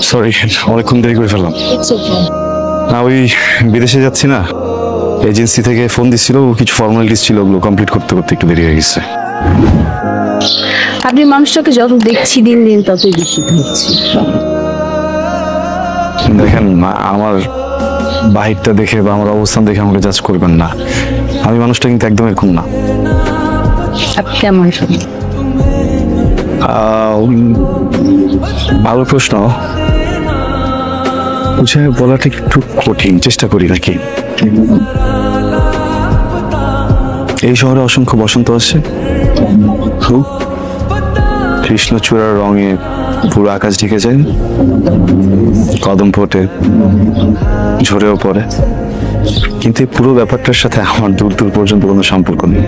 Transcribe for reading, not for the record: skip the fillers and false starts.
Sorry, অনেকক্ষণ দেরি করে ফেললাম। না, ওই বিদেশে যাচ্ছি না, এজেন্সি থেকে ফোন দিচ্ছিল, কিছু ফর্মালিটিস ছিল, ওগুলো কমপ্লিট করতে করতে একটু দেরি হয়ে গেছে। আপনি মানুষটাকে যত দেখছি দিন দিন ততই দূষিত হচ্ছে। দেখেন, আমার বাহিরটা দেখে বা আমার অবস্থান দেখে আমাকে জাজ করবেন না। আমি মানুষটা কিন্তু একদম এরকম না। আপনি কেমন? ভালো প্রশ্ন, বুঝে বলাটা একটু কঠিন, চেষ্টা করি নাকি। এই শহরে অসংখ্য বসন্ত আছে, কৃষ্ণচূড়ার রঙে পুরো আকাশ ঢেকে যায়, কদম ফোটে, ঝরেও পড়ে, কিন্তু এই পুরো ব্যাপারটার সাথে আমার দূর দূর পর্যন্ত কোনো সম্পর্ক নেই।